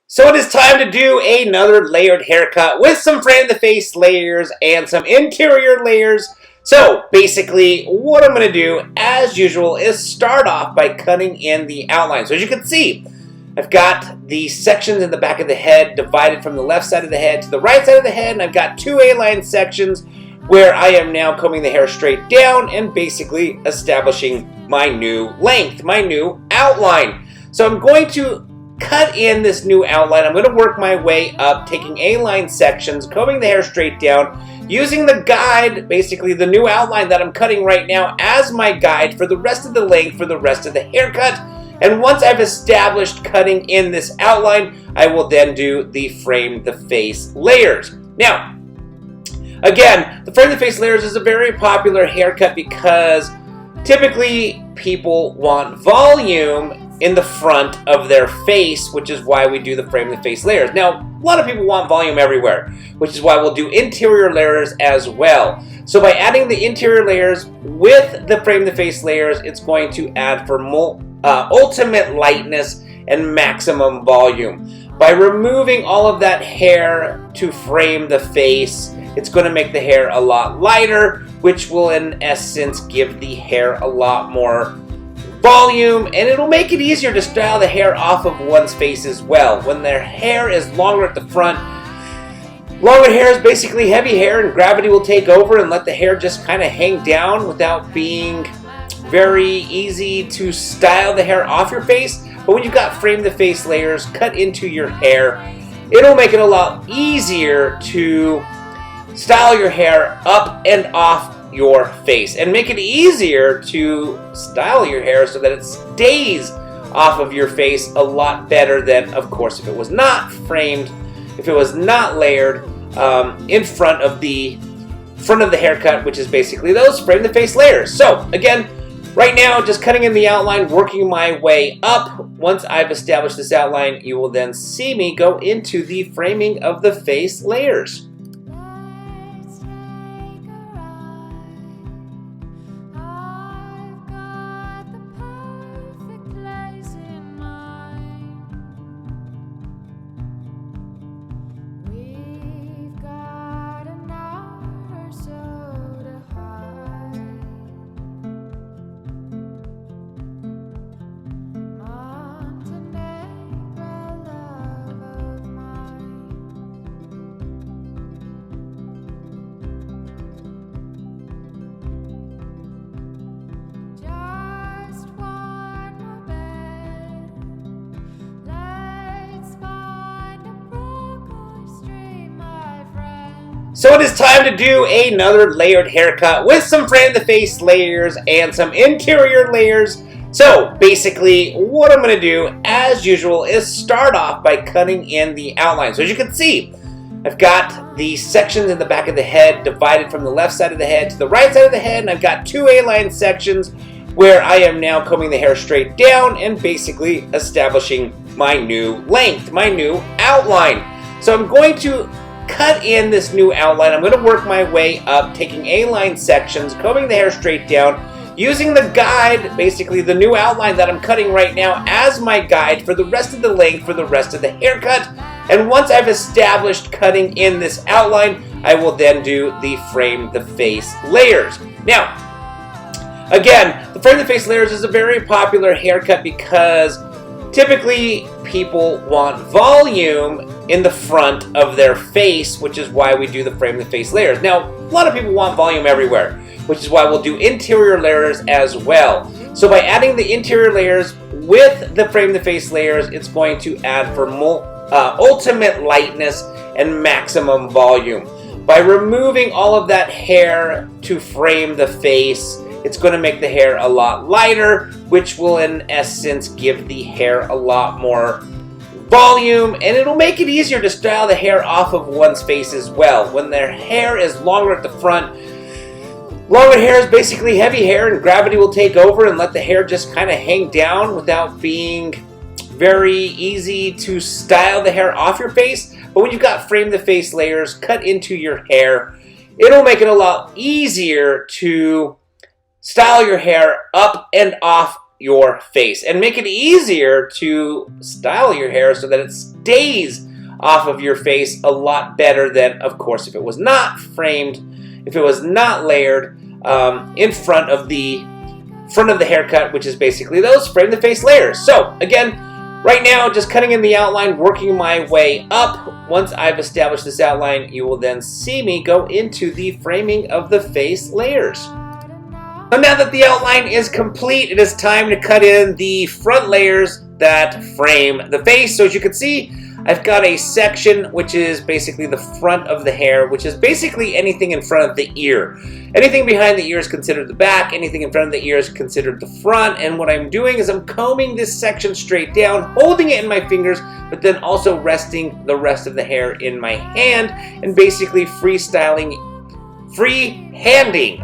So it is time to do another layered haircut with some frame of the face layers and some interior layers. So basically what I'm going to do as usual is start off by cutting in the outline. So as you can see, I've got the sections in the back of the head divided from the left side of the head to the right side of the head, and I've got two A-line sections where I am now combing the hair straight down and basically establishing my new length, my new outline. So I'm going to cut in this new outline. I'm going to work my way up, taking A-line sections, combing the hair straight down, using the guide, basically the new outline that I'm cutting right now, as my guide for the rest of the length, for the rest of the haircut. And once I've established cutting in this outline, I will then do the frame the face layers. Now, again, the frame the face layers is a very popular haircut because typically people want volume in the front of their face, which is why we do the frame the face layers. Now, a lot of people want volume everywhere, which is why we'll do interior layers as well. So by adding the interior layers with the frame the face layers, it's going to add for ultimate lightness and maximum volume. By removing all of that hair to frame the face, it's going to make the hair a lot lighter, which will in essence give the hair a lot more volume, and it'll make it easier to style the hair off of one's face as well. When their hair is longer at the front, longer hair is basically heavy hair, and gravity will take over and let the hair just kind of hang down without being very easy to style the hair off your face. But when you've got frame the face layers cut into your hair, it'll make it a lot easier to style your hair up and off your face, and make it easier to style your hair so that it stays off of your face a lot better than, of course, if it was not framed, if it was not layered in front of the haircut, which is basically those frame the face layers. So again, right now, just cutting in the outline, working my way up. Once I've established this outline, you will then see me go into the framing of the face layers. So it is time to do another layered haircut with some frame the face layers and some interior layers. So basically what I'm going to do as usual is start off by cutting in the outline. So as you can see, I've got the sections in the back of the head divided from the left side of the head to the right side of the head, and I've got two A-line sections where I am now combing the hair straight down and basically establishing my new length, my new outline. So I'm going to cut in this new outline. I'm going to work my way up, taking A-line sections, combing the hair straight down, using the guide, basically the new outline that I'm cutting right now, as my guide for the rest of the length, for the rest of the haircut. And once I've established cutting in this outline, I will then do the frame the face layers. Now, again, the frame the face layers is a very popular haircut because typically people want volume in the front of their face, which is why we do the frame the face layers. Now, a lot of people want volume everywhere, which is why we'll do interior layers as well. So by adding the interior layers with the frame the face layers, it's going to add for ultimate lightness and maximum volume. By removing all of that hair to frame the face, it's going to make the hair a lot lighter, which will in essence give the hair a lot more volume, and it'll make it easier to style the hair off of one's face as well. When their hair is longer at the front, longer hair is basically heavy hair, and gravity will take over and let the hair just kind of hang down without being very easy to style the hair off your face. But when you've got frame the face layers cut into your hair, it'll make it a lot easier to style your hair up and off your face and make it easier to style your hair so that it stays off of your face a lot better than, of course, if it was not framed, if it was not layered in front of the haircut, which is basically those frame the face layers. So again, right now, just cutting in the outline, working my way up. Once I've established this outline, you will then see me go into the framing of the face layers. So now that the outline is complete, it is time to cut in the front layers that frame the face. So as you can see, I've got a section which is basically the front of the hair, which is basically anything in front of the ear. Anything behind the ear is considered the back, anything in front of the ear is considered the front, and what I'm doing is I'm combing this section straight down, holding it in my fingers, but then also resting the rest of the hair in my hand, and basically freehanding,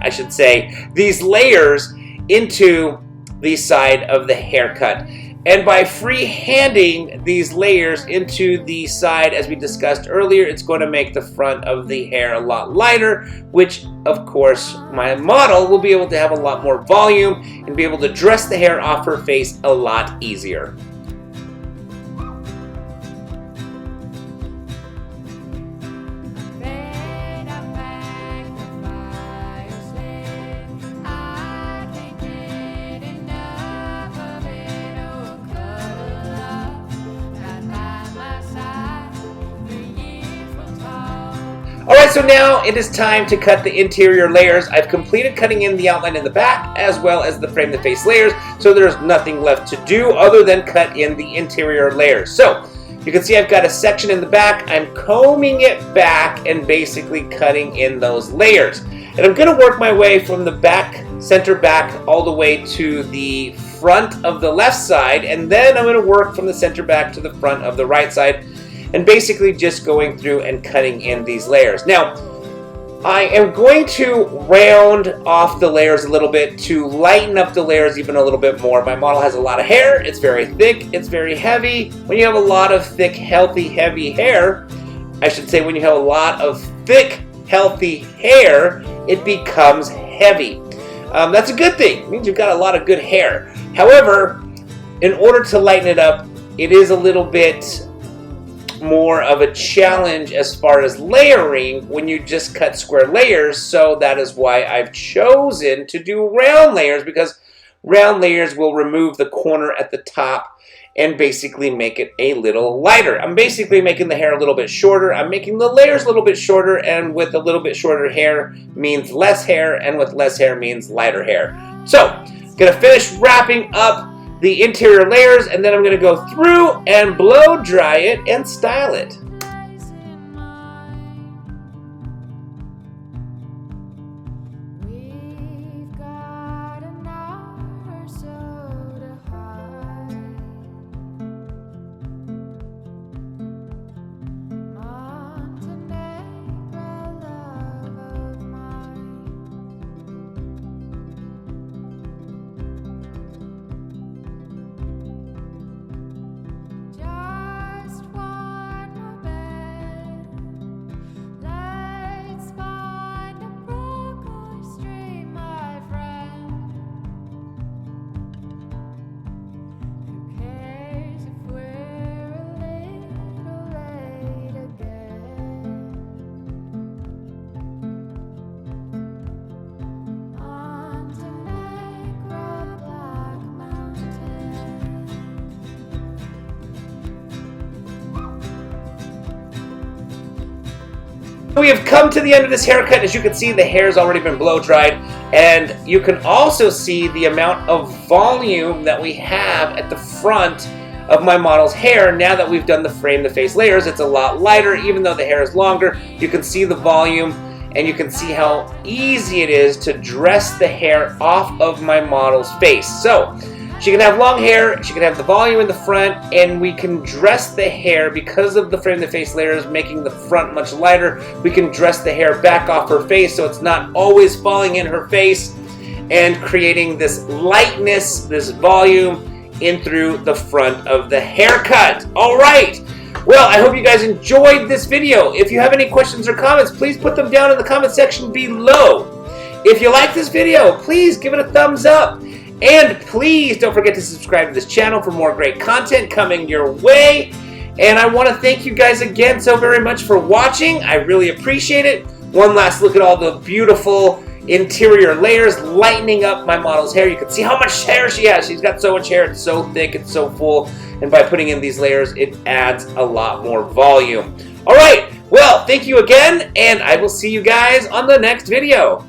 I should say, these layers into the side of the haircut. And by freehanding these layers into the side, as we discussed earlier, it's going to make the front of the hair a lot lighter, which, of course, my model will be able to have a lot more volume and be able to dress the hair off her face a lot easier. Alright, so now it is time to cut the interior layers. I've completed cutting in the outline in the back as well as the frame the face layers, so there's nothing left to do other than cut in the interior layers. So you can see I've got a section in the back. I'm combing it back and basically cutting in those layers. And I'm going to work my way from the back, center back, all the way to the front of the left side, and then I'm going to work from the center back to the front of the right side, and basically just going through and cutting in these layers. Now, I am going to round off the layers a little bit to lighten up the layers even a little bit more. My model has a lot of hair, it's very thick, it's very heavy. When you have a lot of thick, healthy, heavy hair, I should say when you have a lot of thick, healthy hair, it becomes heavy. That's a good thing. It means you've got a lot of good hair. However, in order to lighten it up, it is a little bit more of a challenge as far as layering when you just cut square layers, so that is why I've chosen to do round layers, because round layers will remove the corner at the top and basically make it a little lighter. I'm basically making the hair a little bit shorter, I'm making the layers a little bit shorter, and with a little bit shorter hair means less hair, and with less hair means lighter hair. So, I'm gonna finish wrapping up the interior layers, and then I'm going to go through and blow dry it and style it. We have come to the end of this haircut. As you can see, the hair has already been blow dried, and you can also see the amount of volume that we have at the front of my model's hair. Now that we've done the frame the face layers, it's a lot lighter. Even though the hair is longer, you can see the volume, and you can see how easy it is to dress the hair off of my model's face. So she can have long hair, she can have the volume in the front, and we can dress the hair because of the frame the face layers making the front much lighter. We can dress the hair back off her face so it's not always falling in her face and creating this lightness, this volume in through the front of the haircut. All right. Well, I hope you guys enjoyed this video. If you have any questions or comments, please put them down in the comment section below. If you like this video, please give it a thumbs up. And please don't forget to subscribe to this channel for more great content coming your way. And I want to thank you guys again so very much for watching. I really appreciate it. One last look at all the beautiful interior layers lightening up my model's hair. You can see how much hair she has. She's got so much hair. It's so thick. It's so full. And by putting in these layers, it adds a lot more volume. All right. Well, thank you again, and I will see you guys on the next video.